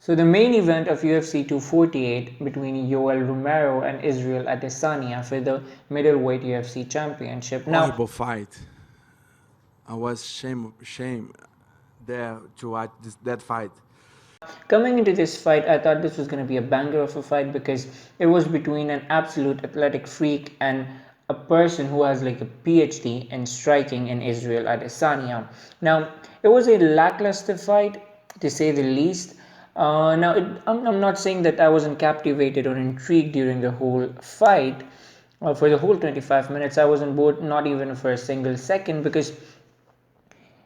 So the main event of UFC 248 between Yoel Romero and Israel Adesanya for the middleweight UFC championship. Now, Horrible fight. I was shame there to watch that fight. coming into this fight, I thought this was going to be a banger of a fight because it was between an absolute athletic freak and a person who has like a PhD in striking in Israel Adesanya. Now, it was a lackluster fight to say the least. I'm not saying that I wasn't captivated or intrigued during the whole fight. For the whole 25 minutes, I wasn't bored, not even for a single second, because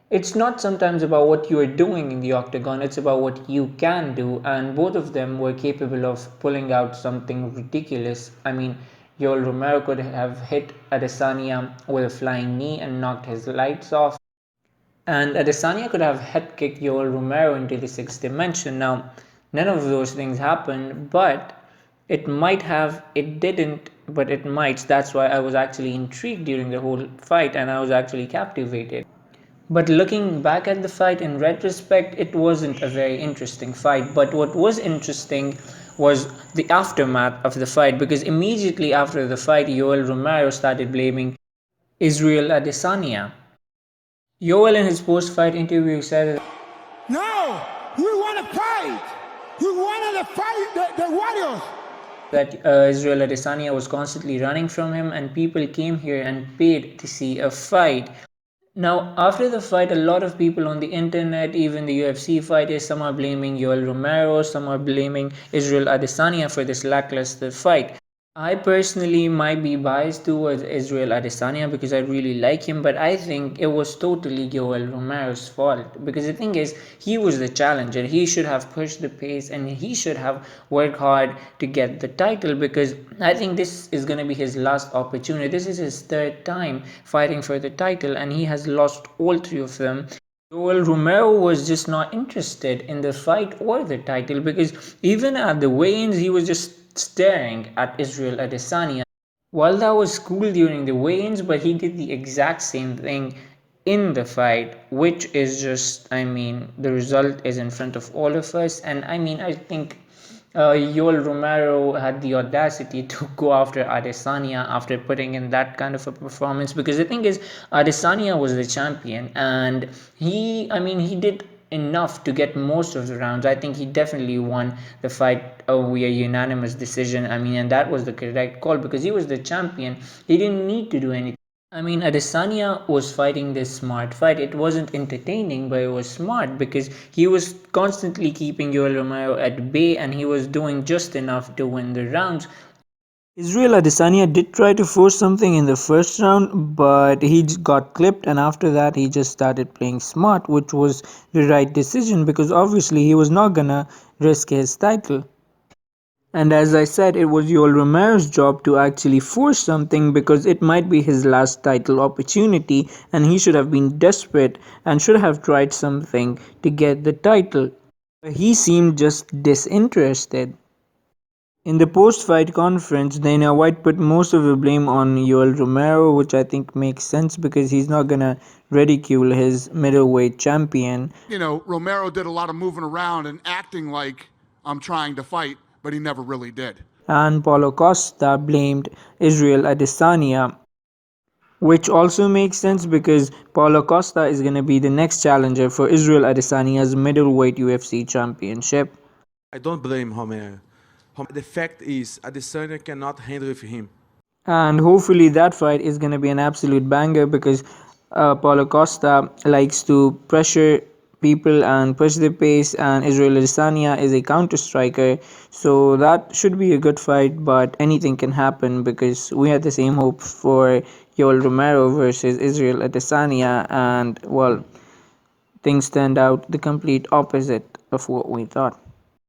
it's not sometimes about what you are doing in the octagon, it's about what you can do, and both of them were capable of pulling out something ridiculous. I mean, Yoel Romero could have hit Adesanya with a flying knee and knocked his lights off, and Adesanya could have head kicked Yoel Romero into the sixth dimension. Now, none of those things happened, but it might have, it didn't, but it might. That's why I was actually intrigued during the whole fight and I was actually captivated. But looking back at the fight in retrospect, it wasn't a very interesting fight. But what was interesting was the aftermath of the fight, because immediately after the fight, Yoel Romero started blaming Israel Adesanya. Yoel in his post-fight interview said, "No, we want to fight. We wanted to fight the Warriors." That Israel Adesanya was constantly running from him and people came here and paid to see a fight. Now, after the fight, a lot of people on the internet, even the UFC fighters, some are blaming Yoel Romero, some are blaming Israel Adesanya for this lackluster fight. I personally might be biased towards Israel Adesanya because I really like him, but I think it was totally Yoel Romero's fault. Because the thing is, he was the challenger. He should have pushed the pace and he should have worked hard to get the title, because I think this is going to be his last opportunity. This is his third time fighting for the title and he has lost all three of them. Yoel Romero was just not interested in the fight or the title, because even at the weigh-ins he was just staring at Israel Adesanya. While that was cool during the weigh-ins, but he did the exact same thing in the fight, which is just, I mean, the result is in front of all of us. And I mean, I think Yoel Romero had the audacity to go after Adesanya after putting in that kind of a performance, because the thing is, Adesanya was the champion and he did enough to get most of the rounds. I think he definitely won the fight via unanimous decision. I mean, and that was the correct call because he was the champion. He didn't need to do anything. I mean, Adesanya was fighting this smart fight. It wasn't entertaining, but it was smart because he was constantly keeping Yoel Romero at bay and he was doing just enough to win the rounds. Israel Adesanya did try to force something in the first round, but he got clipped, and after that, he just started playing smart, which was the right decision because obviously he was not gonna risk his title. And as I said, it was Yoel Romero's job to actually force something because it might be his last title opportunity and he should have been desperate and should have tried something to get the title. He seemed just disinterested. In the post-fight conference, Dana White put most of the blame on Yoel Romero, which I think makes sense because he's not gonna ridicule his middleweight champion. You know, Romero did a lot of moving around and acting like I'm trying to fight, but he never really did. And Paulo Costa blamed Israel Adesanya, which also makes sense because Paulo Costa is going to be the next challenger for Israel Adesanya's middleweight UFC championship. I don't blame Romero. The fact is, Adesanya cannot handle with him. And hopefully that fight is going to be an absolute banger because Paulo Costa likes to pressure people and push the pace, and Israel Adesanya is a counter striker, so that should be a good fight. But anything can happen because we had the same hope for Yoel Romero versus Israel Adesanya, and well, things turned out the complete opposite of what we thought.